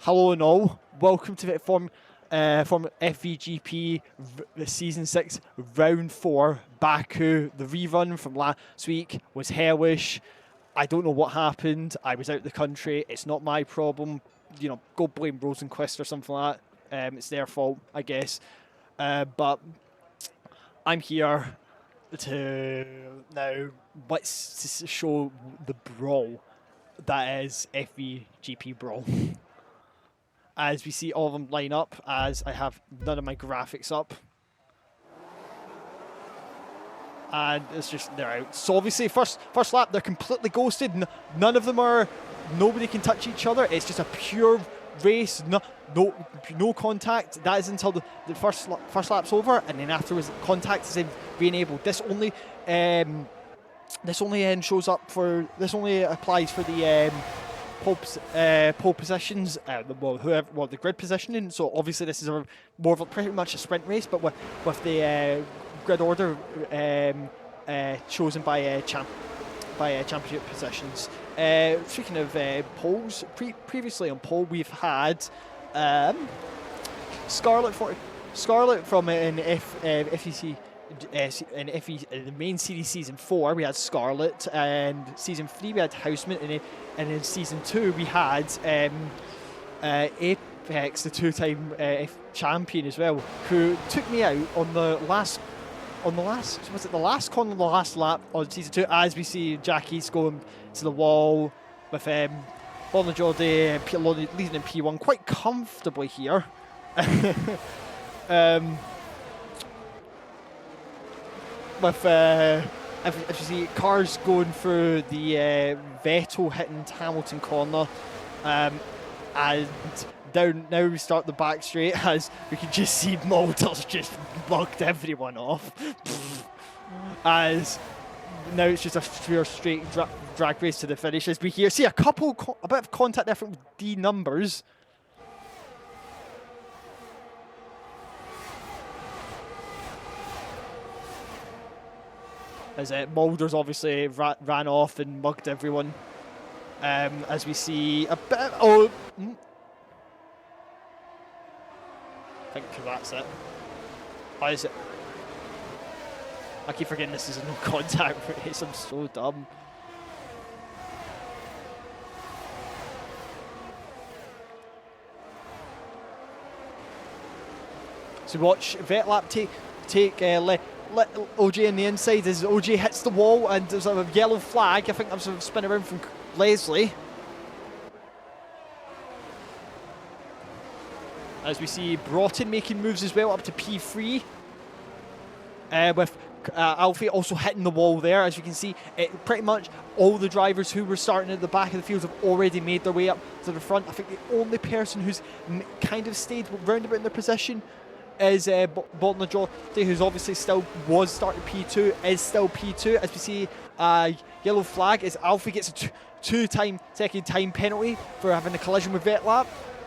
Hello and all. Welcome to the from FVGP Season 6, Round 4, Baku. The rerun from last week was hellish. I don't know what happened. I was out of the country. It's not my problem. You know, go blame Rosenquist or something like that. It's their fault, I guess. But I'm here to now let's show the brawl that is FVGP Brawl. As we see all of them line up, as I have none of my graphics up. And it's just, they're out. So obviously, first lap, they're completely ghosted. None of them are, nobody can touch each other. It's just a pure race, no contact. That is until the first lap's over, and then afterwards, contact is re-enabled. This only applies for the pole positions, the grid positioning. So obviously this is more of pretty much a sprint race, but with the grid order chosen by championship positions. Speaking of poles, previously on pole we've had Scarlet from an FEC. In the main series season 4 we had Scarlet, and season 3 we had Houseman, and in season 2 we had Apex, the two-time champion as well, who took me out on the last lap on season 2. As we see Jackie's going to the wall with Bonner Jordy leading in P1 quite comfortably here. With if you see cars going through the Vettel hitting Hamilton corner, and now we start the back straight, as we can just see Mulder's just bugged everyone off. As now it's just a pure straight drag race to the finish. As we here see a bit of contact difference with D numbers. As Mulder's obviously ran off and mugged everyone. As we see a bit of, I think that's it. Why is it? I keep forgetting this is a no contact race. I'm so dumb. So watch Vetlap take let OJ on the inside as OJ hits the wall, and there's a yellow flag. I think that was a spin around from Leslie. As we see Broughton making moves as well up to P3. With Alfie also hitting the wall there. As you can see, pretty much all the drivers who were starting at the back of the field have already made their way up to the front. I think the only person who's kind of stayed roundabout in their position is Bolton Jordy, who's obviously was starting P2, is still P2. As we see yellow flag as Alfie gets a second time penalty for having a collision with Vetlap.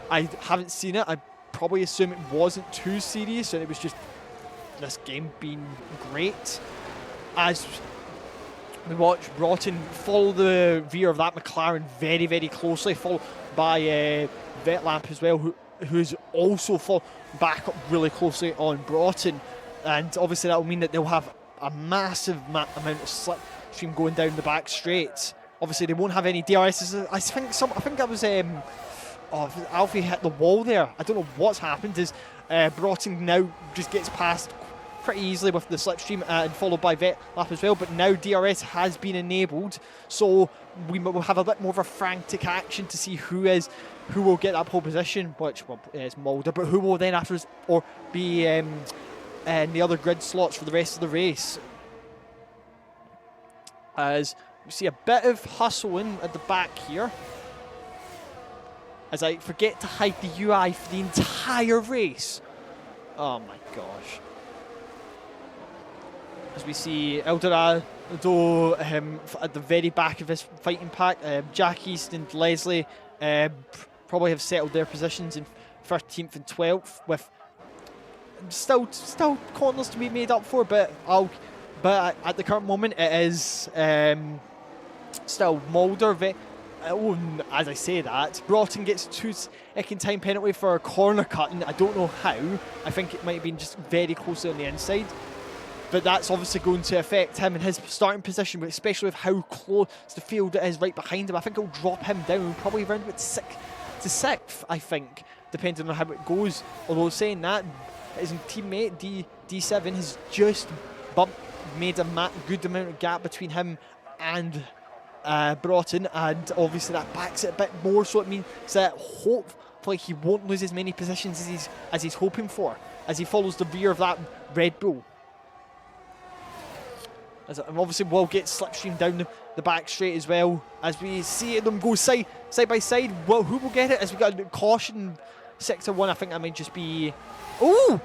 I haven't seen it. I probably assume it wasn't too serious, and it was just this game being great. As we watch Broughton follow the rear of that McLaren very, very closely, followed by Vetlap as well, who's also fall back up really closely on Broughton, and obviously that will mean that they'll have a massive amount of slipstream going down the back straight. Obviously they won't have any DRS. I think that was Alfie hit the wall there. I don't know what's happened. Is Broughton now just gets past pretty easily with the slipstream, and followed by Vetlap as well, but now DRS has been enabled, so we will have a bit more of a frantic action to see who will get that pole position, which is Mulder, but who will then afterwards or be in the other grid slots for the rest of the race. As we see a bit of hustling at the back here, as I forget to hide the UI for the entire race. Oh my gosh. As we see Eldorado at the very back of his fighting pack, Jack East and Leslie probably have settled their positions in 13th and 12th, with still corners to be made up for, but at the current moment it is still Mulder, as I say that, Broughton gets 2-second time penalty for a corner cutting. I don't know how. I think it might have been just very closely on the inside. But that's obviously going to affect him in his starting position, especially with how close the field it is right behind him. I think it'll drop him down probably around about sixth, I think, depending on how it goes. Although saying that, his teammate D7 has just made a good amount of gap between him and Broughton, and obviously that backs it a bit more, so it means that hopefully he won't lose as many positions as he's hoping for, as he follows the rear of that Red Bull. And obviously will get slipstream down the back straight as well, as we see them go side by side. Well, who will get it? As we got a caution sector 1, I think that might just be... Oh!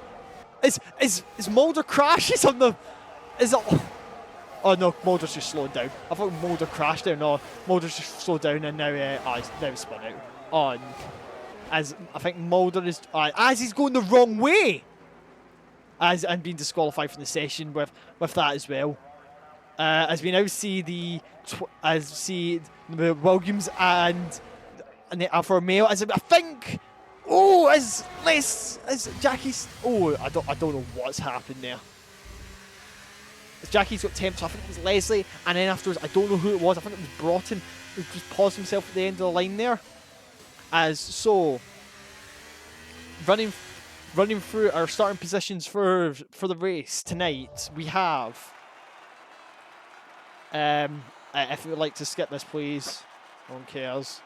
Is Mulder crashes on the... Is it... Oh no, Mulder's just slowed down. I thought Mulder crashed there. No, Mulder's just slowed down and now he's spun out. On. As I think Mulder is... as he's going the wrong way! And being disqualified from the session with that as well. As we now see the Williams and the Alfa Romeo, as I think, as Jackie's, I don't know what's happened there. As Jackie's got temped, so I think it was Leslie, and then afterwards I don't know who it was. I think it was Broughton who just paused himself at the end of the line there. As so, running through our starting positions for the race tonight, we have. If you would like to skip this, please. No one cares.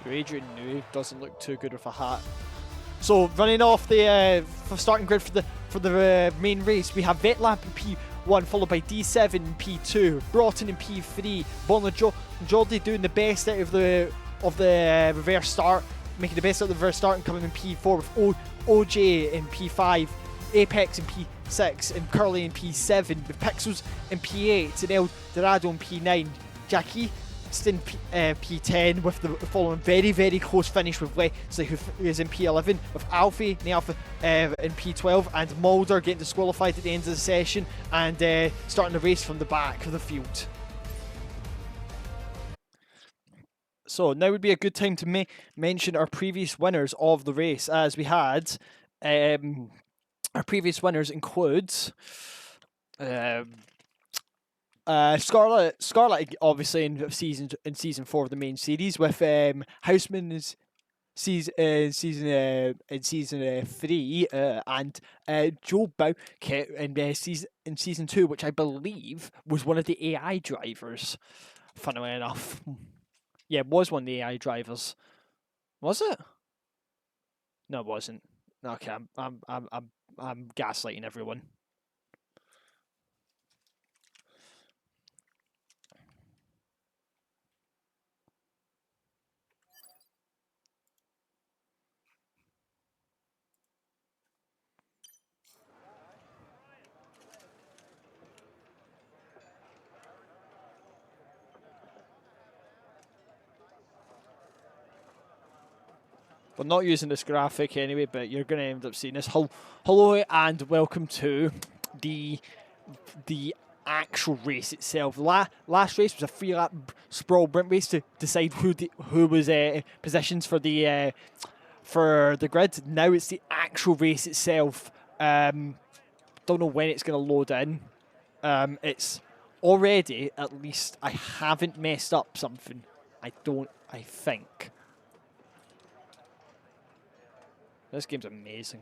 Adrian New doesn't look too good with a hat. So running off the starting grid for the main race, we have Vettel in P1, followed by D7 in P2, Broughton in P3, Bonajoldi doing the best out of the reverse start, making the best out of the reverse start and coming in P4 with OJ in P5, Apex in P6, and Curly in P7, with Pixels in P8, and El Dorado in P9, Jackie in P10, with the following very, very close finish with Leslie, who is in P11, with Alfie in P12, and Mulder getting disqualified at the end of the session and starting the race from the back of the field. So now would be a good time to mention our previous winners of the race, as we had our previous winners include Scarlett obviously in season 4 of the main series, with Houseman is season 3, and Joe Bowkett in season 2, which I believe was one of the AI drivers. Funnily enough, yeah, it was one of the AI drivers. Was it? No, it wasn't. Okay, I'm gaslighting everyone. We're not using this graphic anyway, but you're going to end up seeing this. Hello and welcome to the actual race itself. Last race was a 3-lap sprawl sprint race to decide who was positions for the grid. Now it's the actual race itself. Don't know when it's going to load in. It's already, at least I haven't messed up something. I think. This game's amazing.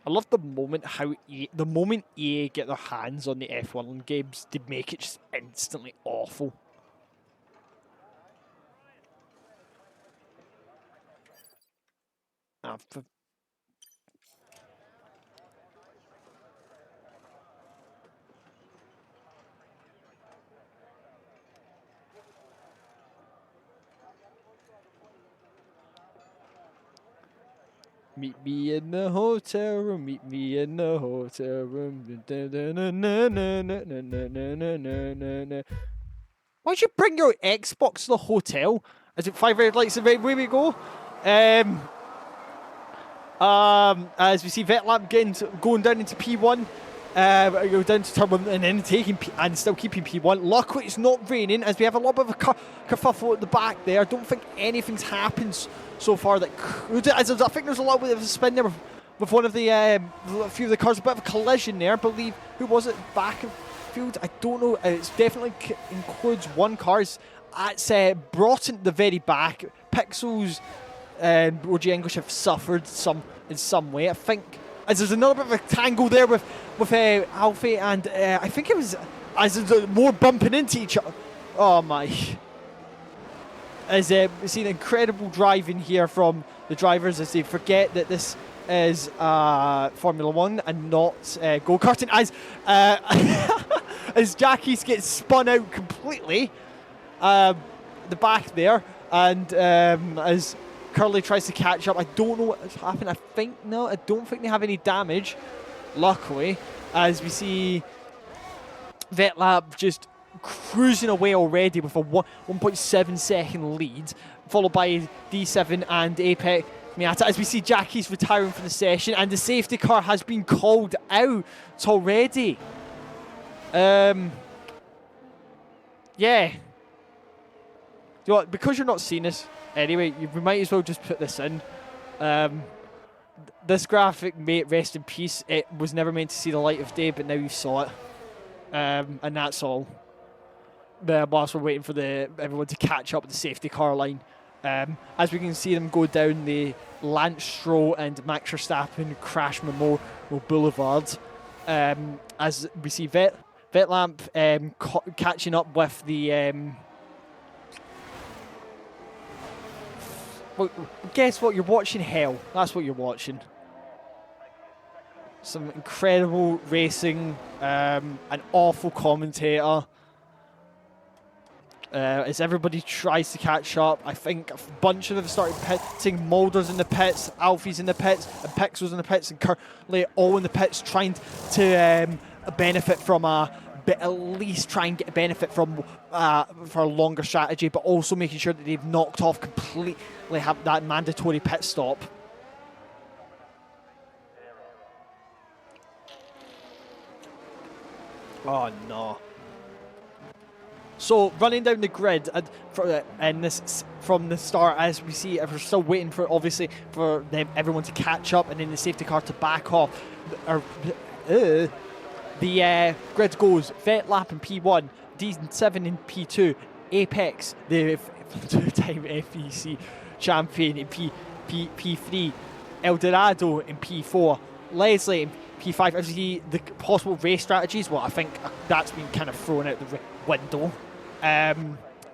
I love the moment the moment EA get their hands on the F1 games, they make it just instantly awful. Meet me in the hotel room, meet me in the hotel room. Why'd you bring your Xbox to the hotel? Is it 5 red lights and red? Way we go. As we see Vetlamp going down into P1. Go down to turn 1 and then taking and still keeping P1. Luckily it's not raining as we have a little bit of a kerfuffle at the back there. I don't think anything's happened so far that could, as I think there's a little bit of a spin there with one of the a few of the cars, a bit of a collision there. I believe, who was it, back of field? I don't know. It's definitely includes one car. It's brought into the very back. Pixels and OG English have suffered in some way. I think as there's another bit of a tangle there with Alfie and I think it was as there's more bumping into each other. Oh my! As we've seen incredible driving here from the drivers as they forget that this is Formula 1 and not go-karting. As Jackies gets spun out completely, the back there, and as Curly tries to catch up. I don't know what's happened. I don't think they have any damage, luckily, as we see Vetlab just cruising away already with a 1.7 second lead, followed by D7 and Apex Miata, as we see Jackie's retiring from the session and the safety car has been called out already. Yeah. You know what, because you're not seeing this anyway, we might as well just put this in. This graphic, mate, rest in peace. It was never meant to see the light of day, but now you saw it. And that's all. Whilst we're waiting for everyone to catch up with the safety car line. As we can see them go down the Lance Stroll and Max Verstappen crash Memorial Boulevard. As we see Vetlamp catching up with the... well, guess what? You're watching hell. That's what you're watching. Some incredible racing, an awful commentator. As everybody tries to catch up, I think a bunch of them started pitting. Mulder's in the pits, Alfie's in the pits, and Pixel's in the pits, and Curly all in the pits, trying to benefit from but at least try and get a benefit from for a longer strategy, but also making sure that they've knocked off completely have that mandatory pit stop. Oh no. So running down the grid and this from the start, as we see, we're still waiting for obviously for everyone to catch up and then the safety car to back off. The grid goes Vetlap in P1, D7 in P2, Apex, the two-time FEC champion in P3, Eldorado in P4, Leslie in P5. As you see the possible race strategies, well, I think that's been kind of thrown out the window.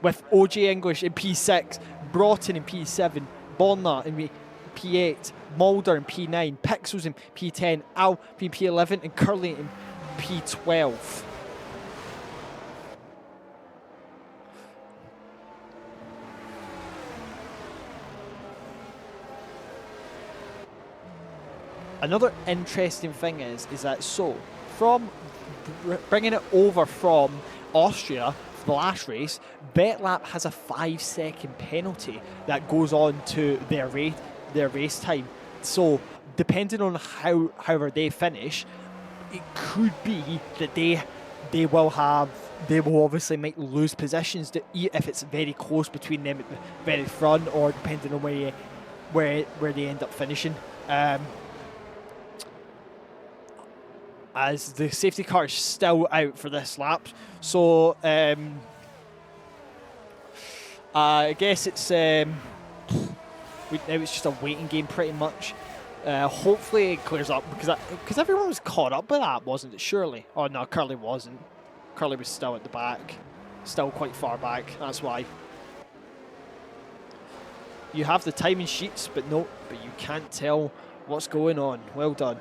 With OG English in P6, Broughton in P7, Bonner in P8, Mulder in P9, Pixels in P10, Al in P11, and Curly in P12. Another interesting thing is that so from bringing it over from Austria, the last race, Vetlap has a 5-second penalty that goes on to their race time. So depending on however they finish, it could be that they will obviously might lose positions if it's very close between them at the very front, or depending on where they end up finishing. As the safety car is still out for this lap, so I guess it's now it's just a waiting game pretty much. Hopefully it clears up because everyone was caught up with that, wasn't it? Surely. Oh no, Curly wasn't. Curly was still at the back, still quite far back. That's why. You have the timing sheets, but you can't tell what's going on. Well done.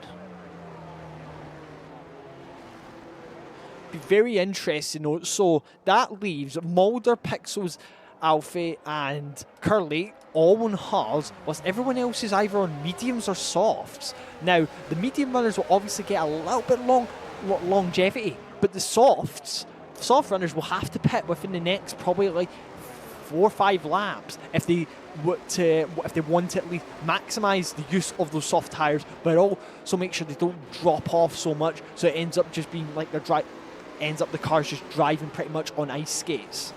Be very interesting though. So that leaves Mulder, Pixels Alfie and Curly all on hards, whilst everyone else is either on mediums or softs. Now, the medium runners will obviously get a little bit longevity, but the soft runners will have to pit within the next probably like 4 or 5 laps if they want to at least maximise the use of those soft tyres, but also make sure they don't drop off so much, so it ends up just being like the car's just driving pretty much on ice skates.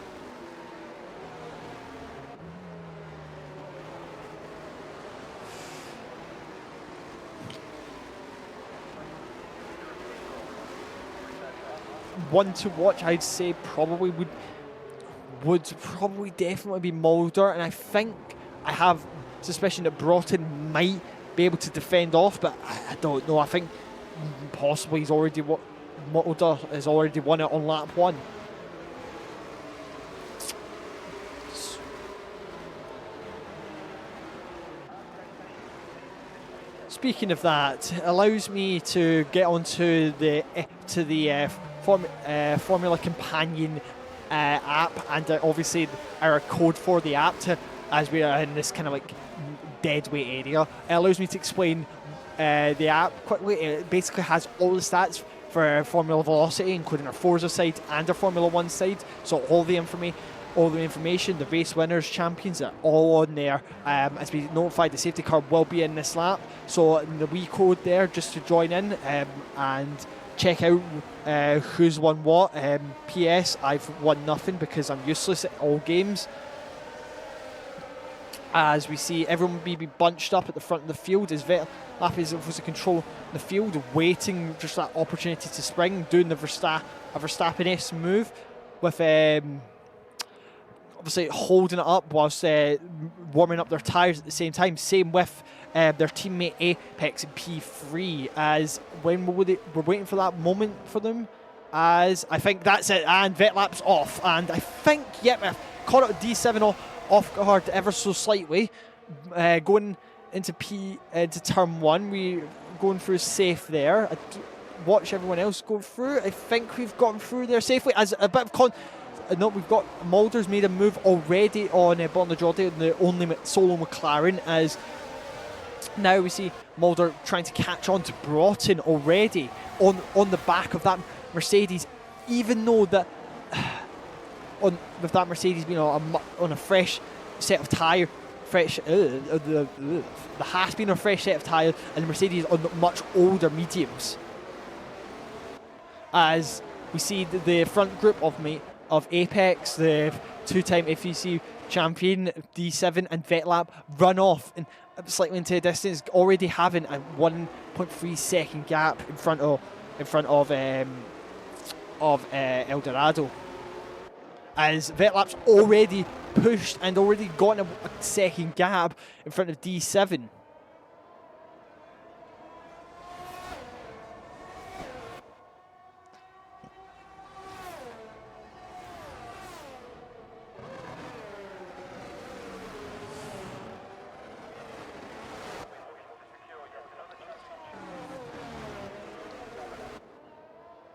One to watch, I'd say probably would probably definitely be Mulder, and I think I have suspicion that Broughton might be able to defend off, but I don't know. I think possibly Mulder has already won it on lap 1. Speaking of that, it allows me to get onto the Formula Companion app, and obviously our code for the app, as we are in this kind of like dead weight area. It allows me to explain the app quickly. It basically has all the stats for Formula Velocity, including our Forza side and our Formula 1 side. So all the information, the race winners, champions are all on there. As we notified, the safety car will be in this lap. So in the wee code there, just to join in and check out who's won what. PS, I've won nothing because I'm useless at all games. As we see, everyone will be bunched up at the front of the field as Vettel is supposed to control the field, waiting just that opportunity to spring, doing the Verstappen-esque move with obviously holding it up whilst warming up their tyres at the same time. Same with their teammate Apex in P3, as when we're waiting for that moment for them, as I think that's it, and Vetlap's off, and I think, yep, I've caught it with D7 off guard ever so slightly. Going into turn 1, we're going through safe there. Watch everyone else go through. I think we've gotten through there safely. As a bit of no, we've got Mulder's made a move already on Bonajordi, the only solo McLaren, as now we see Mulder trying to catch on to Broughton already on the back of that Mercedes, even though that with that Mercedes being on a fresh set of tyre, the Haas being on a fresh set of tyres, and the Mercedes on much older mediums. As we see the front group of Apex, the 2-time FVGP champion, D7 and Vetlap run off and slightly into the distance, already having a 1.3 second gap in front of El Dorado. As Vetlap's already pushed and already gotten a second gap in front of D7.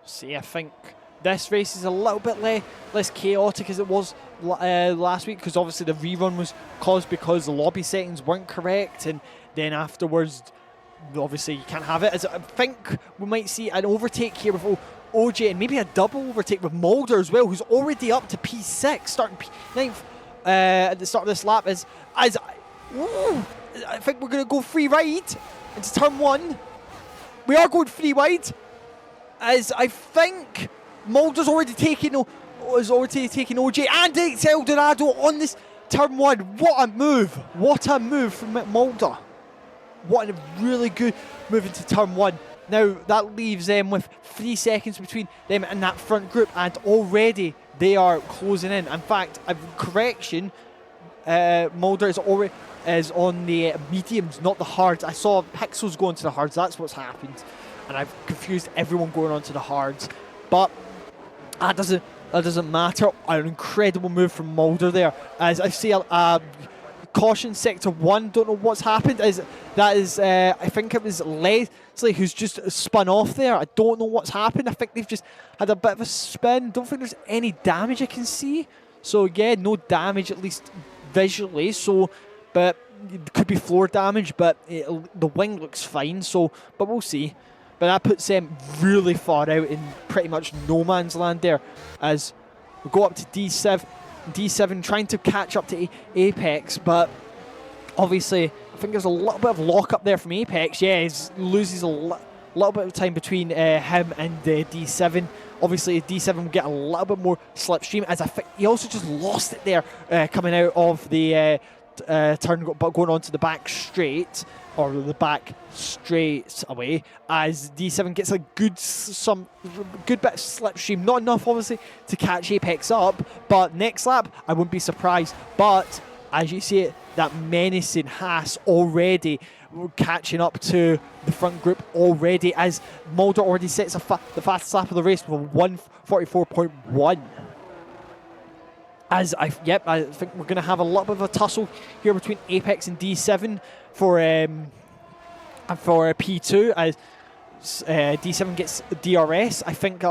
See, I think this race is a little bit less chaotic as it was last week, because obviously the rerun was caused because the lobby settings weren't correct, and then afterwards, obviously you can't have it. As I think we might see an overtake here with OJ, and maybe a double overtake with Mulder as well, who's already up to P6, starting P9 at the start of this lap. I think we're going to go free ride into turn 1. We are going free wide, as I think Mulder's already taken OJ, and it's El Dorado on this turn 1. What a move! What a move from Mulder! What a really good move into turn 1. Now that leaves them with 3 seconds between them and that front group, and already they are closing in. In fact, a correction: Mulder is on the mediums, not the hards. I saw Pixels going to the hards. That's what's happened, and I've confused everyone going onto the hards. But that doesn't matter. An incredible move from Mulder there. As I see a caution sector 1. Don't know what's happened. I think it was Leslie who's just spun off there. I don't know what's happened. I think they've just had a bit of a spin. Don't think there's any damage I can see. So yeah, no damage, at least visually. So, but it could be floor damage, but the wing looks fine. So, but we'll see. But that puts them really far out in pretty much no man's land there, as we go up to D7. D7 trying to catch up to Apex, but obviously I think there's a little bit of lock up there from Apex. Yeah, he loses a little bit of time between him and D7. Obviously, D7 will get a little bit more slipstream, as I think he also just lost it there coming out of the turn, but going on to the back straight, or the back straight away, as D7 gets a good bit of slipstream. Not enough, obviously, to catch Apex up, but next lap, I wouldn't be surprised. But as you see it, that menacing Haas already catching up to the front group already, as Mulder already sets the fastest lap of the race with 1:44.1. As I think we're going to have a little bit of a tussle here between Apex and D7 for P2, as D7 gets DRS. I think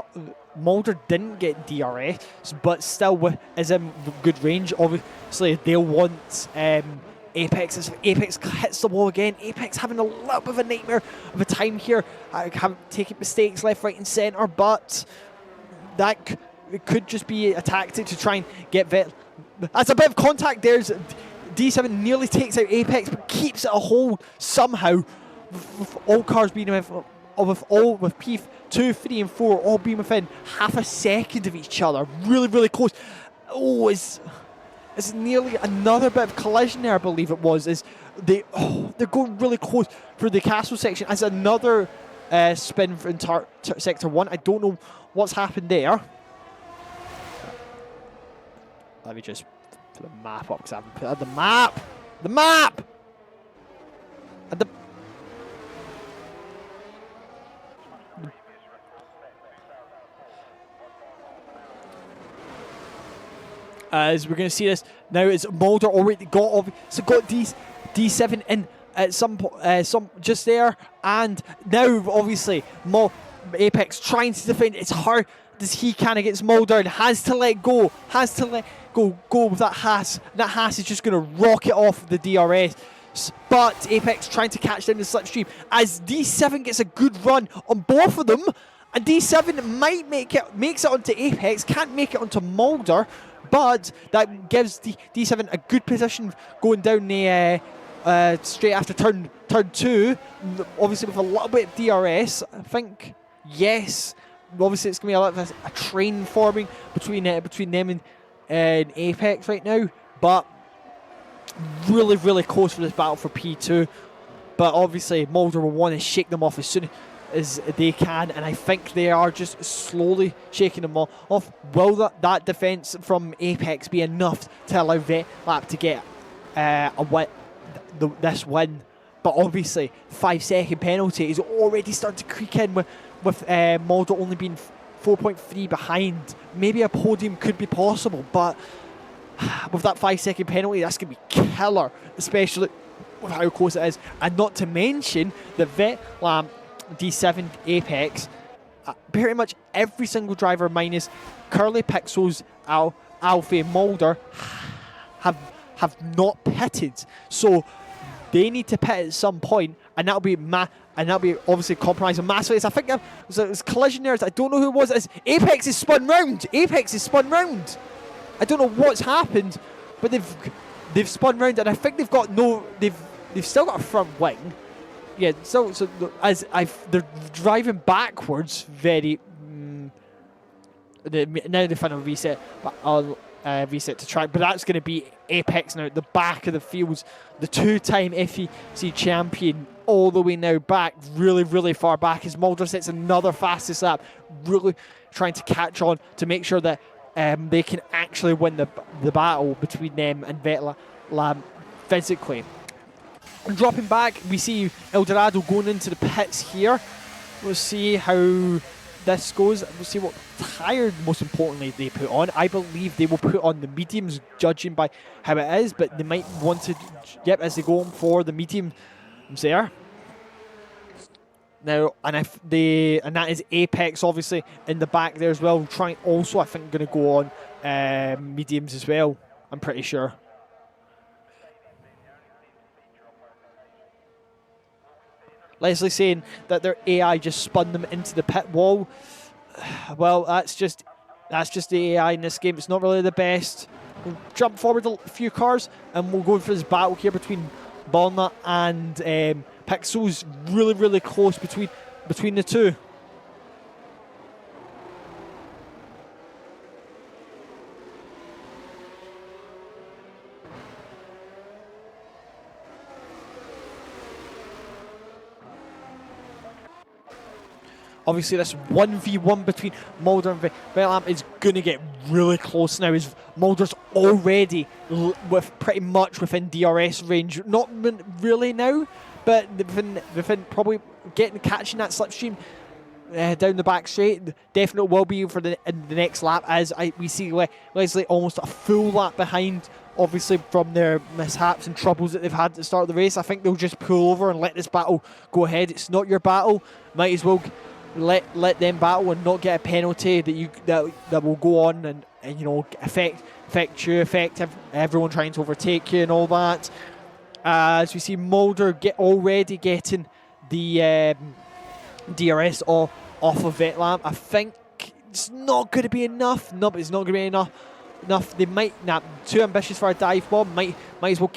Mulder didn't get DRS, but still is in good range. Obviously, they'll want Apex. As Apex hits the wall again, Apex having a little bit of a nightmare of a time here. I haven't taken mistakes left, right, and centre, but that it could just be a tactic to try and get Vet. That's a bit of contact. There's D7 nearly takes out Apex, but keeps it a hold somehow. With all cars being with P2, 3, and 4 all being within half a second of each other, really, really close. Oh, it's nearly another bit of collision there, I believe it was. They're going really close for the castle section as another spin in sector 1. I don't know what's happened there. Let me just put the map up, because I haven't put out the map. The map. And as we're going to see this now, it's Mulder already got D7 in at some just there, and now obviously Apex trying to defend. It's hard as he can against Mulder, and has to let go with that Haas. That Haas is just going to rock it off the DRS. But Apex trying to catch down the slipstream as D7 gets a good run on both of them, and D7 might makes it onto Apex, can't make it onto Mulder, but that gives D7 a good position going down the straight after turn 2. Obviously with a little bit of DRS, I think. Yes, obviously it's going to be a lot of a train forming between them and Apex right now, but really, really close for this battle for P2. But obviously Mulder will want to shake them off as soon as they can, and I think they are just slowly shaking them off. Will that defense from Apex be enough to allow Vetlap to get this win? But obviously 5-second penalty is already starting to creak in with Mulder only being 4.3 behind. Maybe a podium could be possible, but with that 5-second penalty, that's going to be killer, especially with how close it is. And not to mention the Vetlap D7 Apex, pretty much every single driver minus Curly Pixels, Alfie, Mulder have not pitted. So they need to pit at some point, and that'll be obviously compromising massively. I think there's collision there. I don't know who it was. Apex is spun round. I don't know what's happened, but they've spun round, and I think they've still got a front wing. Yeah, so they're driving backwards very. Now they finally reset, but I'll reset to track. But that's going to be Apex now at the back of the fields, the 2-time FVGP champion, all the way now back, really, really far back. As Mulder sets another fastest lap, really trying to catch on to make sure that they can actually win the battle between them and Vetlap physically. And dropping back, we see Eldorado going into the pits here. We'll see how this goes. We'll see what tyre, most importantly, they put on. I believe they will put on the mediums, judging by how it is, but they might want to, as they go on for the mediums there. Now, and that is Apex, obviously, in the back there as well. Trying also, I think, going to go on mediums as well, I'm pretty sure. Leslie saying that their AI just spun them into the pit wall. Well, that's just the AI in this game. It's not really the best. We'll jump forward a few cars and we'll go for this battle here between Balna and Pixels. Really, really close between the two. Obviously, this 1v1 between Mulder and Vetlamp is going to get really close now, as Mulder's already with pretty much within DRS range. Not really now, but within probably catching that slipstream down the back straight. Definitely will be for the next lap, as we see Leslie almost a full lap behind, obviously from their mishaps and troubles that they've had at the start of the race. I think they'll just pull over and let this battle go ahead. It's not your battle. Might as well let them battle and not get a penalty that will go on and you know affect you, affect everyone trying to overtake you and all that. As we see Mulder already getting the DRS off of Vetlamp. I think it's not going to be enough. No, but it's not going to be enough. They might too ambitious for a dive bomb. Might as well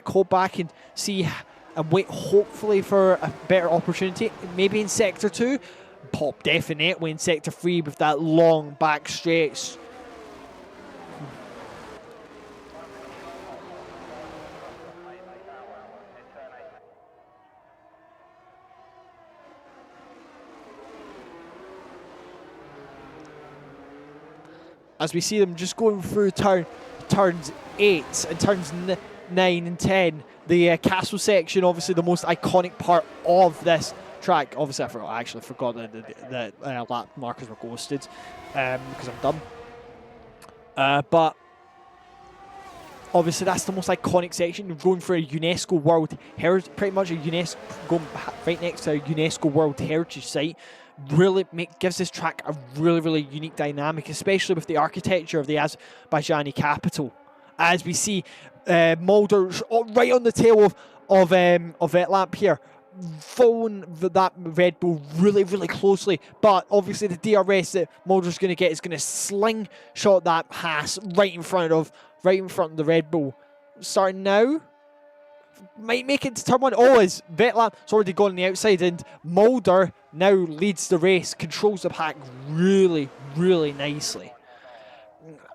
hold back and see and wait, hopefully for a better opportunity. Maybe in sector 2. Pop definitely in sector 3 with that long back straight. As we see them just going through turns 8 and turns 9 and 10. The castle section, obviously the most iconic part of this track. Obviously, I actually forgot that the lap markers were ghosted because I'm dumb. But obviously, that's the most iconic section. You're going for a UNESCO World Heritage, pretty much going right next to a UNESCO World Heritage site. Really gives this track a really, really unique dynamic, especially with the architecture of the Azerbaijani capital. As we see Mulder right on the tail of Vetlamp here, following that Red Bull really, really closely. But obviously the DRS that Mulder's going to get is going to slingshot that Haas right in front of the Red Bull. Starting now. Might make it to turn 1. Oh, as Vetlamp's already gone on the outside, and Mulder now leads the race, controls the pack really, really nicely.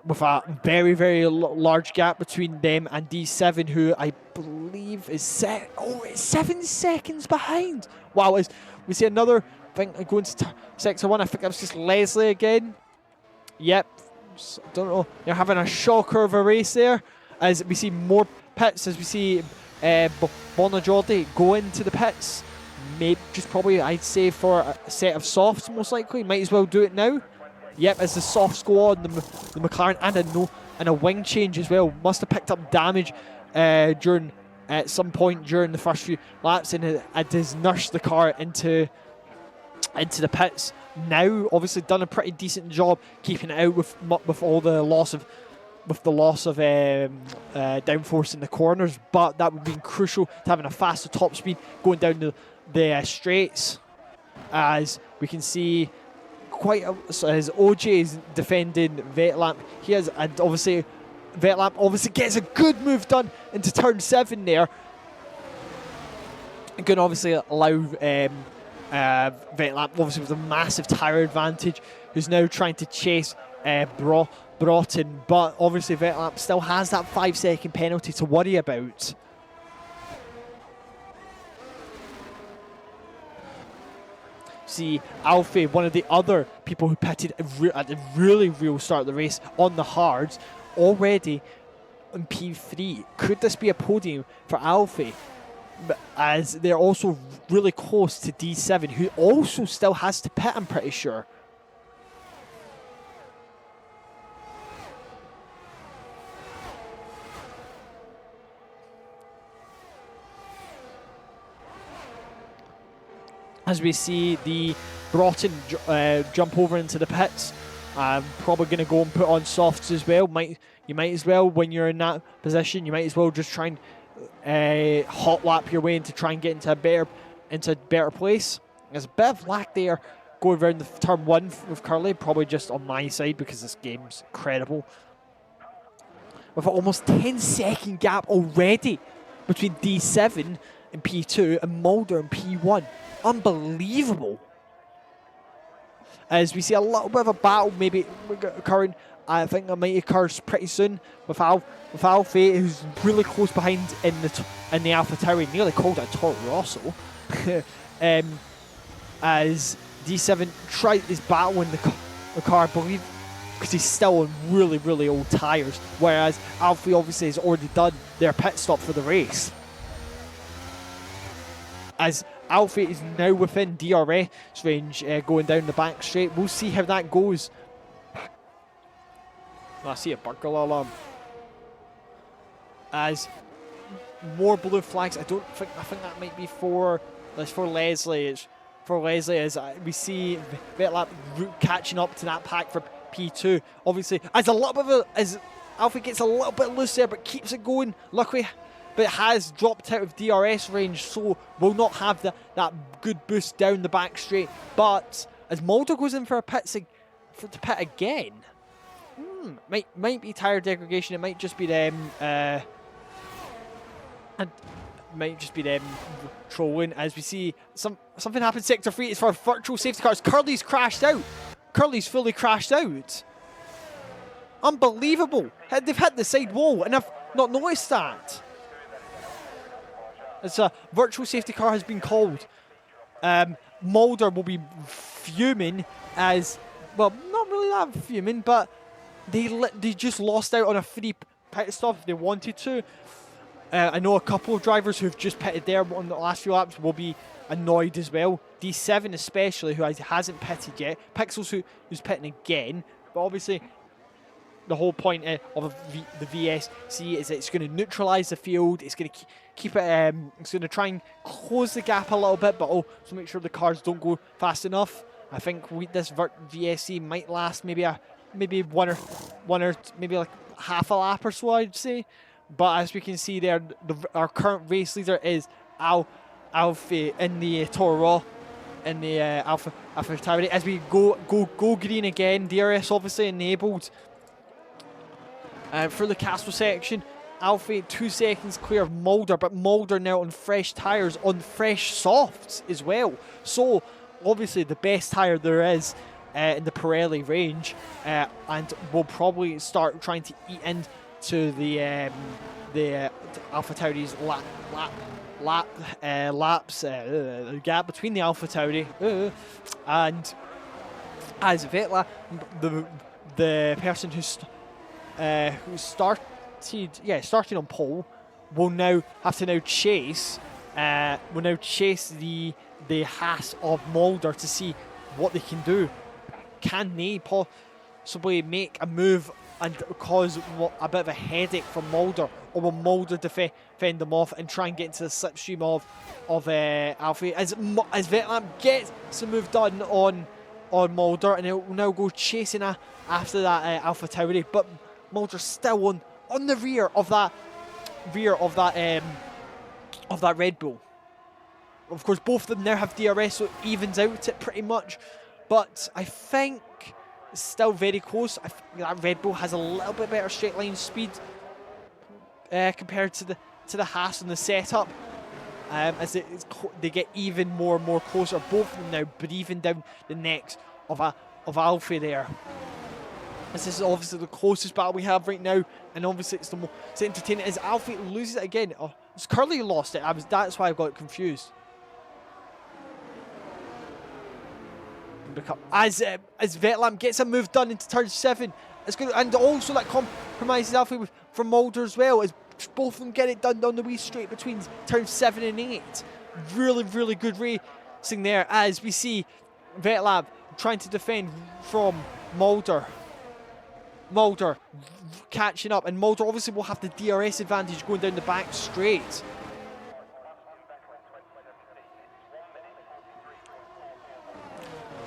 With a very, very large gap between them and D7, who I believe is 7 seconds behind. Wow, as we see another thing going to sector 1. I think that was just Leslie again. Yep, don't know. They're having a shocker of a race there, as we see more pits, as we see Bonajordi go into the pits. Maybe just probably, I'd say, for a set of softs, most likely. Might as well do it now. Yep, as the softs go on, the McLaren and a wing change as well. Must have picked up damage at some point during the first few laps, and it has nursed the car into the pits. Now, obviously, done a pretty decent job keeping it out with all the loss of downforce in the corners, but that would be crucial to having a faster top speed going down the straights. As we can see, as OJ is defending Vetlamp, and obviously Vetlamp gets a good move done into turn 7 there. Going to obviously allow Vetlamp, obviously with a massive tyre advantage, who's now trying to chase Broughton, but obviously Vetlamp still has that 5-second penalty to worry about. See, Alfie, one of the other people who pitted at the really real start of the race on the hards, already in P3. Could this be a podium for Alfie? As they're also really close to D7, who also still has to pit, I'm pretty sure. As we see the Broughton jump over into the pits, Probably going to go and put on softs as well. You might as well, when you're in that position, you might as well just try and hot lap your way in to try and get into a better place. There's a bit of lag there going around the turn 1 with Curly, probably just on my side because this game's incredible. With an almost 10-second gap already between D7 and P2 and Mulder and P1. Unbelievable. As we see a little bit of a battle maybe occurring, I think it might occur pretty soon with Alfie, who's really close behind in the AlphaTauri, nearly called a Toro Rosso. As D7 tries his battle in the car, I believe, because he's still on really, really old tyres, whereas Alfie obviously has already done their pit stop for the race. As Alfie is now within DRS range going down the back straight. We'll see how that goes. Oh, I see a burglar alarm. As more blue flags, I think that might be for Leslie. It's for Leslie as we see Vetlap catching up to that pack for P2. Obviously, as Alfie gets a little bit loose there, but keeps it going. Luckily, but has dropped out of DRS range, so will not have that good boost down the back straight. But as Mulder goes in for a to pit again, might be tire degradation. It might just be them. And might just be them trolling. As we see something happen. Sector 3 is for virtual safety cars. Curly's crashed out. Curly's fully crashed out. Unbelievable. They've hit the side wall, and I've not noticed that. It's a virtual safety car has been called. Mulder will be fuming as, well, not really that fuming, but they just lost out on a free pit stop if they wanted to. I know a couple of drivers who've just pitted there on the last few laps will be annoyed as well. D7 especially, who hasn't pitted yet. Pixels who's pitting again, but obviously the whole point of the VSC is that it's going to neutralise the field. It's going to keep it. It's going to try and close the gap a little bit, but also make sure the cars don't go fast enough. I think this VSC might last maybe one or maybe like half a lap or so, I'd say. But as we can see there, our current race leader is Alfie in the Toro in the AlphaTauri. As we go green again, DRS obviously enabled. For the Castle section, Alfie 2 seconds clear of Mulder, but Mulder now on fresh tyres, on fresh softs as well. So obviously the best tyre there is in the Pirelli range, and we'll probably start trying to eat into the AlphaTauri's laps, the gap between the AlphaTauri and as Vetla, the person who started on pole, will now have to chase the Haas of Mulder to see what they can do. Can they possibly make a move and cause a bit of a headache for Mulder, or will Mulder fend them off and try and get into the slipstream of Alfie as Vetlam gets some move done on Mulder, and it will now go chasing after that AlphaTauri, but Mulder's still on the rear of that Red Bull. Of course, both of them now have DRS, so it evens out it pretty much. But I think it's still very close. I think that Red Bull has a little bit better straight line speed compared to the Haas and the setup. As they get even more and more closer, both of them now breathing down the necks of Alfie there. This is obviously the closest battle we have right now, and obviously it's the most entertaining. As Alfie loses it again, it's Curly lost it. That's why I got confused. As Vetlam gets a move done into turn 7, it's good, and also that compromises Alfie from Mulder as well, as both of them get it done on the wee straight between turn 7 and 8. Really, really good racing there, as we see Vetlam trying to defend from Mulder. Mulder catching up, and Mulder obviously will have the DRS advantage going down the back straight.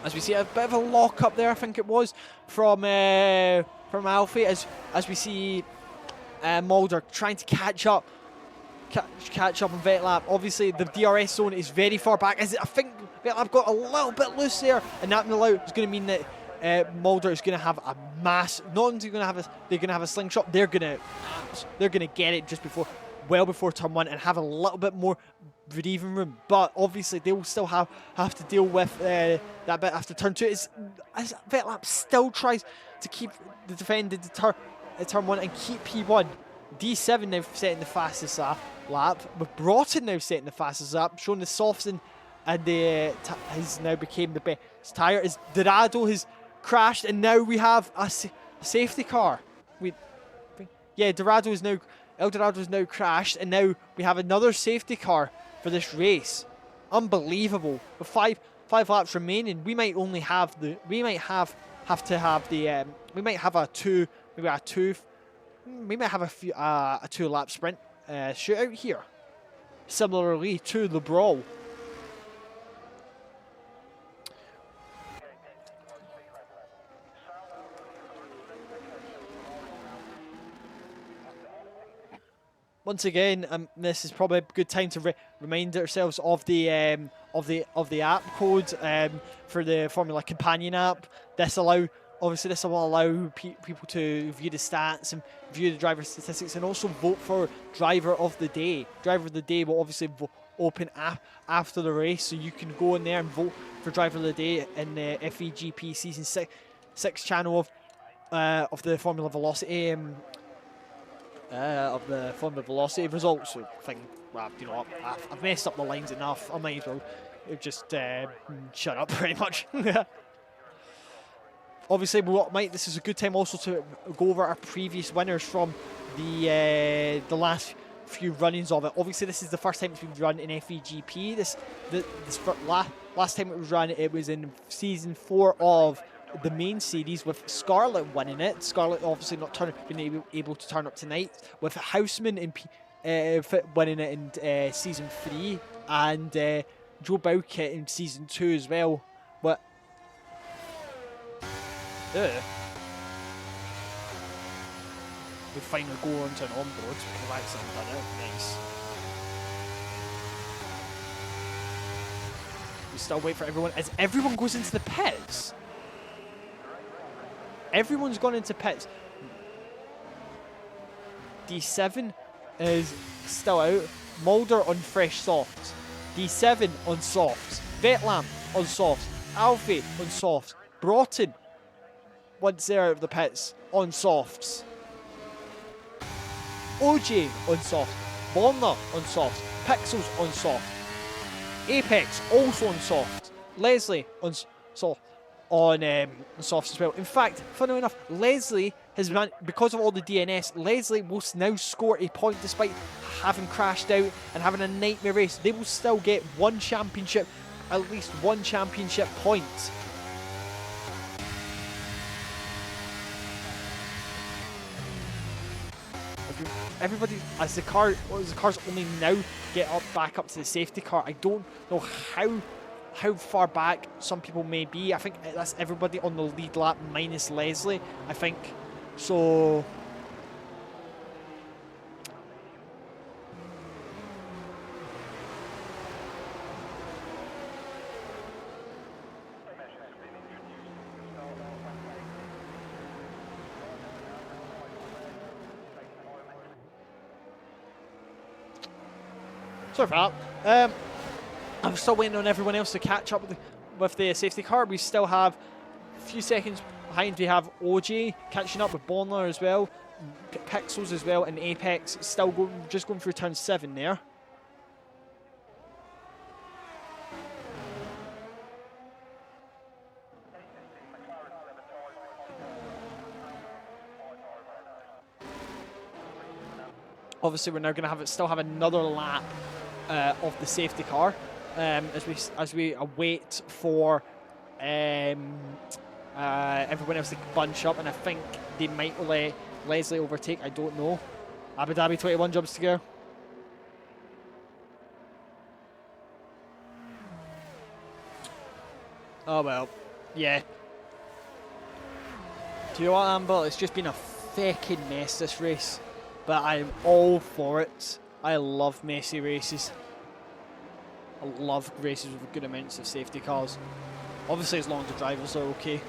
as we see a bit of a lock up there, I think it was, from Alfie, as we see Mulder trying to catch up on Vetlap. Obviously, the DRS zone is very far back. I think Vetlap got a little bit loose there, and that is going to mean that Mulder is going to have a mass. Not only they're going to have a slingshot. They're going to get it just well before turn 1 and have a little bit more breathing room. But obviously, they will still have to deal with that bit after turn 2. As Vetlap still tries to keep the defending turn 1 and keep P1. D7 now setting the fastest lap, with Broughton now setting the fastest lap, showing the softs and has now became the best tyre. As Dorado has crashed, and now we have a safety car. Eldorado is now crashed, and now we have another safety car for this race. Unbelievable. With five laps remaining, we might have a two-lap sprint shootout here. Similarly to the Brawl. Once again, this is probably a good time to remind ourselves of the app code for the Formula Companion app. This will allow people to view the stats and view the driver statistics, and also vote for Driver of the Day. Driver of the Day will obviously open after the race, so you can go in there and vote for Driver of the Day in the FVGP Season 6 channel of the Formula Velocity results thing. Well, you know, I've messed up the lines enough. I might as well just shut up, pretty much. Obviously, this is a good time also to go over our previous winners from the last few runnings of it. Obviously, this is the first time it's been run in FVGP. Last time it was run, it was in Season 4 of the main series, with Scarlett winning it. Scarlett obviously not being able to turn up tonight, with Houseman winning it in Season 3, and Joe Bowkett in Season 2 as well. But we finally go on to an onboard. We've actually done it. Nice. We still wait for everyone. As everyone goes into the pits. Everyone's gone into pits. D7 is still out. Mulder on fresh softs. D7 on softs. Vetlap on softs. Alfie on softs. Broughton, once they're out of the pits, on softs. OJ on softs. Bonner on softs. Pixels on softs. Apex also on softs. Leslie on softs. On softs as well. In fact, funnily enough, Leslie has run, because of all the DNS, Leslie will now score a point despite having crashed out and having a nightmare race. They will still get one championship, at least one championship point. Everybody, as the cars only now get back up to the safety car, I don't know how far back some people may be. I think that's everybody on the lead lap minus Leslie, I think. So sorry for that. I'm still waiting on everyone else to catch up with the safety car. We still have a few seconds behind. We have OJ catching up with Bonner as well, Pixels as well, and Apex still just going through turn 7 there. Obviously, we're now going to still have another lap of the safety car. As we await for everyone else to bunch up, and I think they might let Leslie overtake. I don't know. Abu Dhabi 21 jobs to go. Oh well. Yeah. Do you know what, Amber? It's just been a fucking mess, this race. But I'm all for it. I love messy races. I love races with good amounts of safety cars. Obviously, as long as the drivers are okay.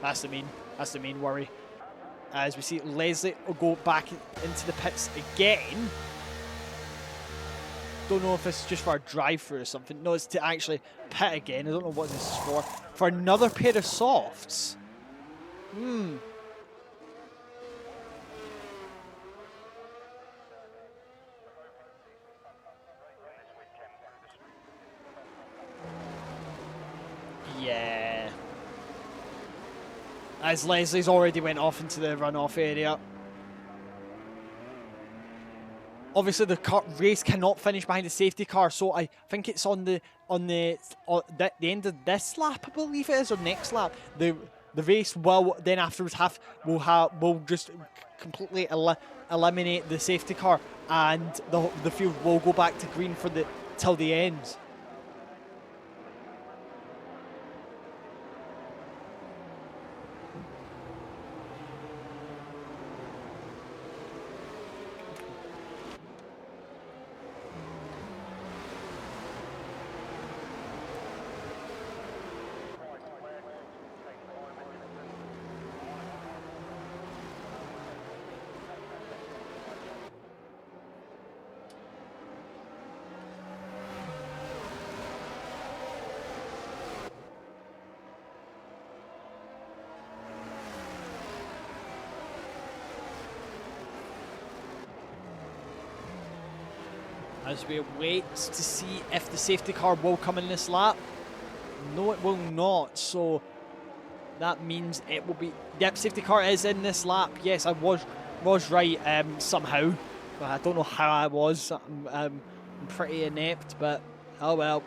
That's the main worry. As we see Leslie will go back into the pits again. Don't know if it's just for a drive-through or something. No, it's to actually pit again. I don't know what this is for. For another pair of softs. Yeah. As Leslie's already went off into the runoff area. Obviously, the race cannot finish behind the safety car, so I think it's on the end of this lap, I believe it is, or next lap. The race will then afterwards will just completely eliminate the safety car, and the field will go back to green for till the end. As we wait to see if the safety car will come in this lap. No, it will not. So that means it will be. Yep, safety car is in this lap. Yes, I was right somehow. I don't know how I was. I'm pretty inept, but oh well.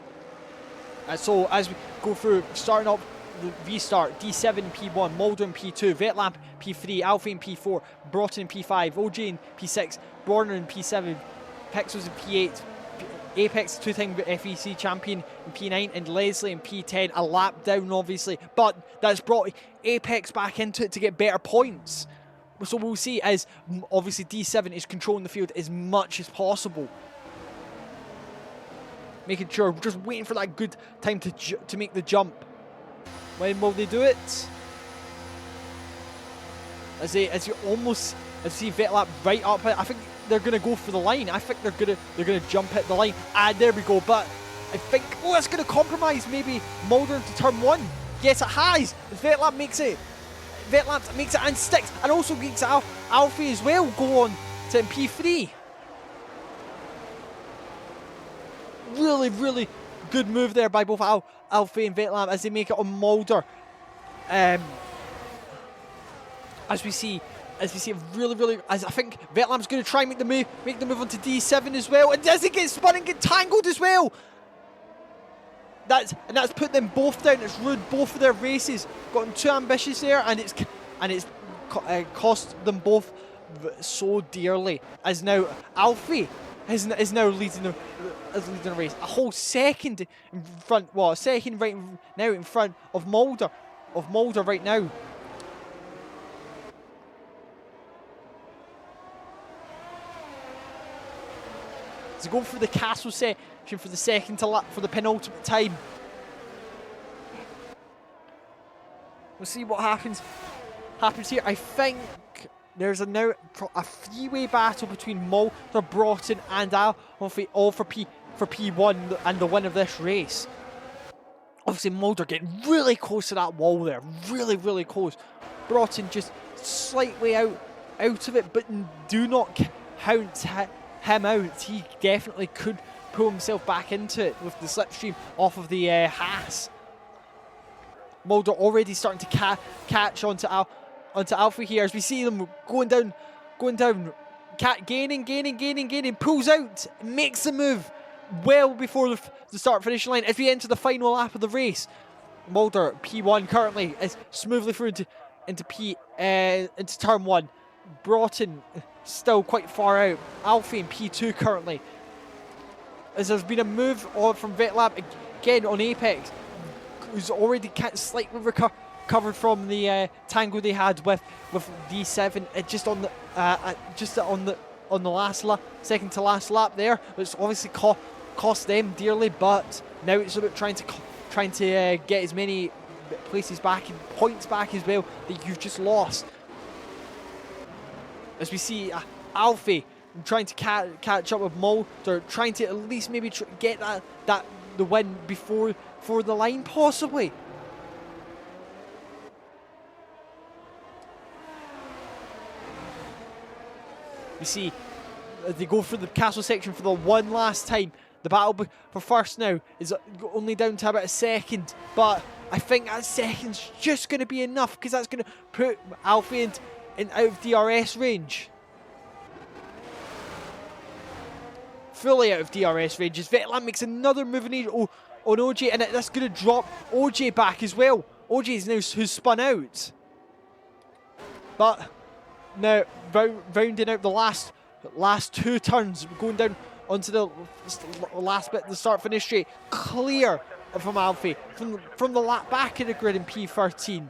So as we go through, starting up the restart, D7 in P1, Mulder in P2, Vetlamp P3, Alpha in P4, Broughton in P5, OJ in P6, Borner in P7, Pixels in P8, Apex, two-time FEC champion in P9, and Leslie in P10, a lap down obviously, but that's brought Apex back into it to get better points. So we'll see as obviously D7 is controlling the field as much as possible. Making sure, just waiting for that good time to make the jump. When will they do it? As you see Vetlap right up, I think they're gonna go for the line. I think they're gonna jump at the line. Ah, there we go. But I think it's gonna compromise maybe Mulder into turn one. Yes, it has. Vetlap makes it. Vetlap makes it and sticks, and also makes Alfie as well go on to P3. Really, really good move there by both Alfie and Vetlap as they make it on Mulder. As we see really, as I think Vetlap's going to try and make the move onto D7 as well, and does it get spun and get tangled as well? That's put them both down. It's ruined both of their races. Gotten too ambitious there, and it's cost them both so dearly. As now Alfie is now leading the race, a whole second in front. Well, a second right now in front of Mulder right now. To go for the castle section for the second to lap for the penultimate time. We'll see what happens here. I think there's now a three-way battle between Mulder, Broughton, and Alfie, all for P1 and the win of this race. Obviously, Mulder getting really close to that wall there, really, really close. Broughton just slightly out of it, but do not count him out. He definitely could pull himself back into it with the slipstream off of the Haas. Mulder already starting to catch onto Alfie here as we see them going down, gaining, pulls out, makes the move well before the start finish line as we enter the final lap of the race. Mulder P1 currently is smoothly through into turn one. Broughton still quite far out. Alfie in P2 currently. As there's been a move from Vetlap again on Apex. who's already slightly recovered from the tango they had with D7, just on the last second to last lap there, which obviously cost them dearly. But now it's about trying to get as many places back and points back as well that you've just lost. As we see Alfie trying to catch up with Mulder, trying to at least maybe get the win before the line, possibly. We see they go for the castle section for the one last time. The battle for first now is only down to about a second, but I think that second's just going to be enough, because that's going to put Alfie in out of DRS range. Fully out of DRS range as Vetland makes another move on OJ, and that's going to drop OJ back as well. OJ is now who's spun out. But now rounding out the last two turns, going down onto the last bit, the start-finish straight, clear from Alfie from the lap back in the grid in P13.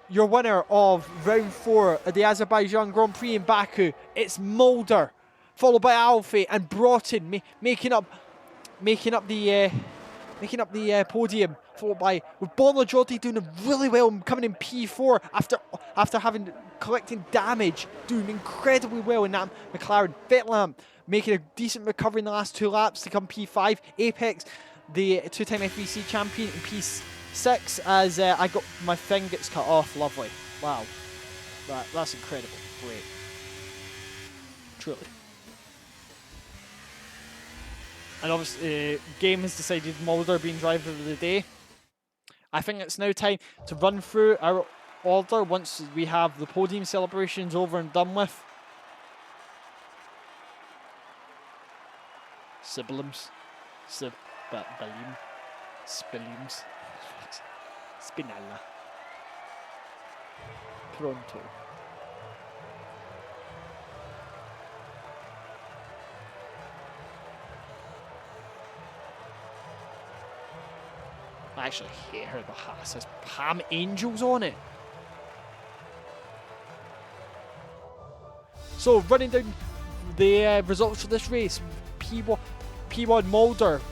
Your winner of round 4 of the Azerbaijan Grand Prix in Baku, it's Mulder, followed by Alfie and Broughton, making up the podium, followed by with Bonajoti doing really well, coming in P4 after collecting damage, doing incredibly well in that McLaren. Vetland making a decent recovery in the last 2 laps to come P5. Apex, the 2-time FVC champion, in P6 as I got my thing gets cut off. Lovely. Wow, that's incredible. Great, truly. And obviously, game has decided Mulder being driver of the day. I think it's now time to run through our order once we have the podium celebrations over and done with. Sibilums. Spiliums. Spinella. Pronto. I actually hate her. The hat says Palm Angels on it. So running down the results for this race, P1 Mulder,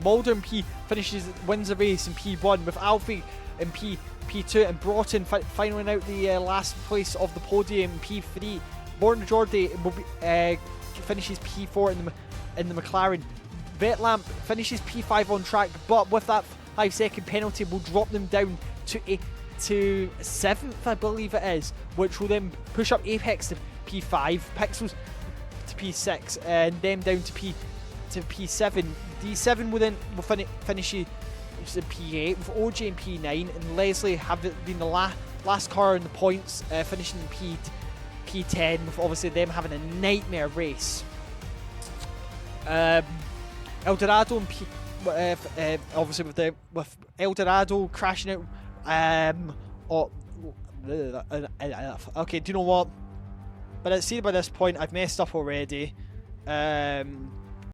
Mulder and P wins the race in P1, with Alfie in P2 and Broughton finally out the last place of the podium in P3. Born Jordi finishes P4 in the McLaren. Vetlamp finishes P5 on track, but with that 5-second penalty will drop them down to 7th, I believe it is, which will then push up Apex to P5, Pixels to P6, and then down to P7. D7 will finish in P8, with OJ in P9, and Leslie have been the last car in the points, finishing in P10, with obviously them having a nightmare race. Eldorado and obviously with Eldorado crashing out. Okay, do you know what? But it seems by this point I've messed up already.